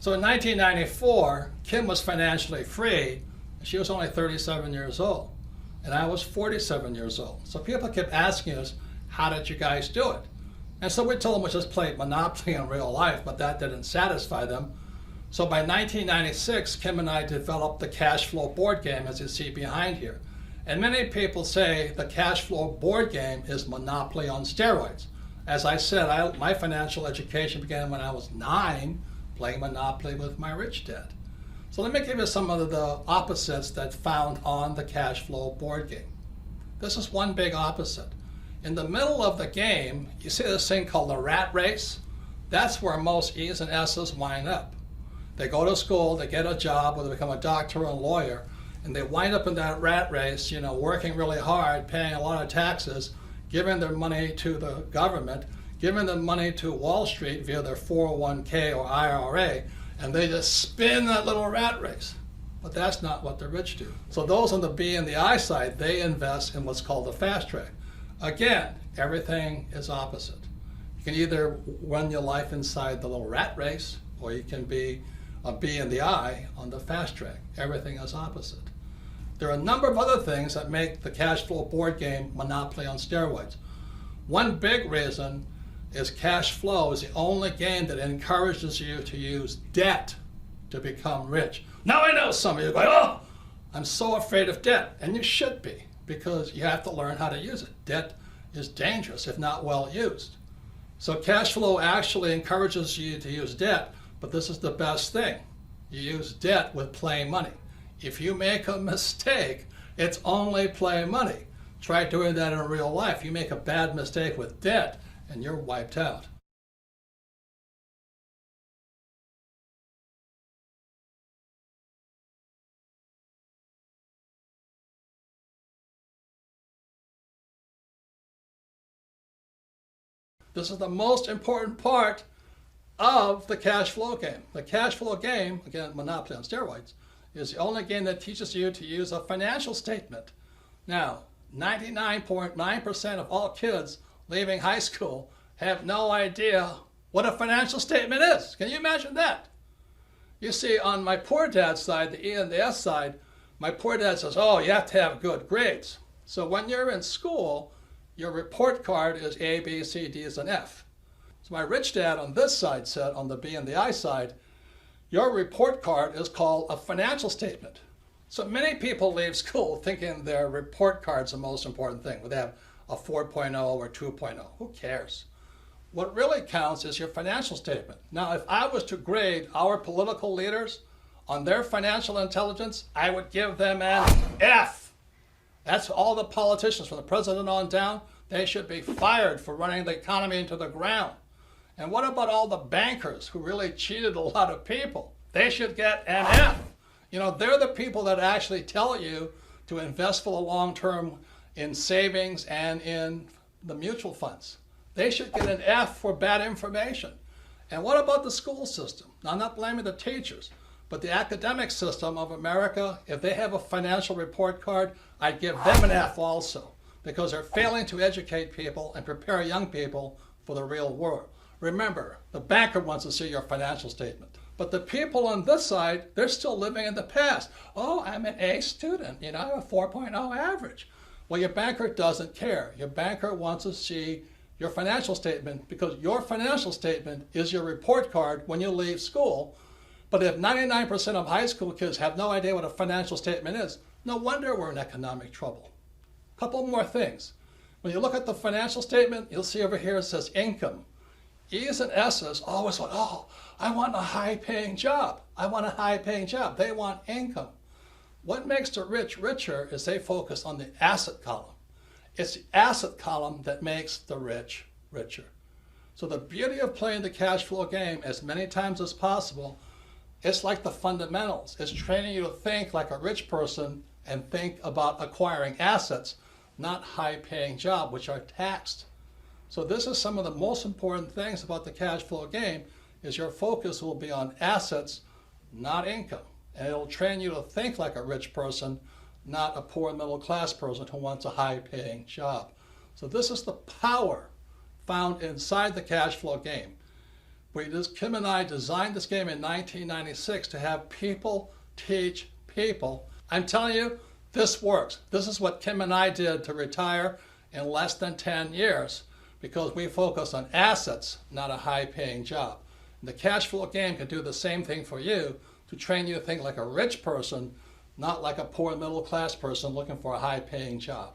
So in 1994, Kim was financially free. She was only 37 years old, and I was 47 years old. So people kept asking us, how did you guys do it? And so we told them we just played Monopoly in real life, but that didn't satisfy them. So by 1996, Kim and I developed the Cashflow board game, as you see behind here. And many people say the Cashflow board game is Monopoly on steroids. As I said, my financial education began when I was 9, playing Monopoly with my rich dad. So let me give you some of the opposites that found on the Cashflow board game. This is one big opposite. In the middle of the game, you see this thing called the rat race? That's where most E's and S's wind up. They go to school, they get a job, or they become a doctor or a lawyer, and they wind up in that rat race, working really hard, paying a lot of taxes, giving their money to the government, giving the money to Wall Street via their 401k or IRA, and they just spin that little rat race. But that's not what the rich do. So those on the B and the I side, they invest in what's called the fast track. Again, everything is opposite. You can either run your life inside the little rat race, or you can be a B and the I on the fast track. Everything is opposite. There are a number of other things that make the Cashflow board game Monopoly on steroids. One big reason is Cashflow is the only game that encourages you to use debt to become rich. Now I know some of you are going, oh, I'm so afraid of debt. And you should be, because you have to learn how to use it. Debt is dangerous if not well used. So Cashflow actually encourages you to use debt, but this is the best thing. You use debt with play money. If you make a mistake, it's only play money. Try doing that in real life. You make a bad mistake with debt, and you're wiped out. This is the most important part of the Cashflow game. The Cashflow game, again, Monopoly on steroids, is the only game that teaches you to use a financial statement. Now, 99.9% of all kids leaving high school have no idea what a financial statement is. Can you imagine that? You see, on my poor dad's side, the E and the S side, my poor dad says, oh, you have to have good grades. So when you're in school, your report card is A, B, C, D's, and F. So my rich dad on this side said, on the B and the I side, your report card is called a financial statement. So many people leave school thinking their report card's the most important thing. Whether they have a 4.0 or 2.0, who cares? What really counts is your financial statement. Now, if I was to grade our political leaders on their financial intelligence, I would give them an F. That's all the politicians, from the president on down. They should be fired for running the economy into the ground. And what about all the bankers who really cheated a lot of people? They should get an F. They're the people that actually tell you to invest for the long term in savings and in the mutual funds. They should get an F for bad information. And what about the school system? Now, I'm not blaming the teachers, but the academic system of America, if they have a financial report card, I'd give them an F also, because they're failing to educate people and prepare young people for the real world. Remember, the banker wants to see your financial statement. But the people on this side, they're still living in the past. Oh, I'm an A student. I have a 4.0 average. Well, your banker doesn't care. Your banker wants to see your financial statement, because your financial statement is your report card when you leave school. But if 99% of high school kids have no idea what a financial statement is, no wonder we're in economic trouble. A couple more things. When you look at the financial statement, you'll see over here it says income. E's and S's always want, oh, I want a high-paying job. I want a high-paying job. They want income. What makes the rich richer is they focus on the asset column. It's the asset column that makes the rich richer. So the beauty of playing the cash flow game as many times as possible, it's like the fundamentals. It's training you to think like a rich person and think about acquiring assets, not high-paying jobs, which are taxed. So this is some of the most important things about the cash flow game, is your focus will be on assets, not income. And it'll train you to think like a rich person, not a poor middle class person who wants a high-paying job. So this is the power found inside the cash flow game. Kim and I designed this game in 1996 to have people teach people. I'm telling you, this works. This is what Kim and I did to retire in less than 10 years because we focus on assets, not a high-paying job. And the cash flow game can do the same thing for you to train you to think like a rich person, not like a poor middle-class person looking for a high-paying job.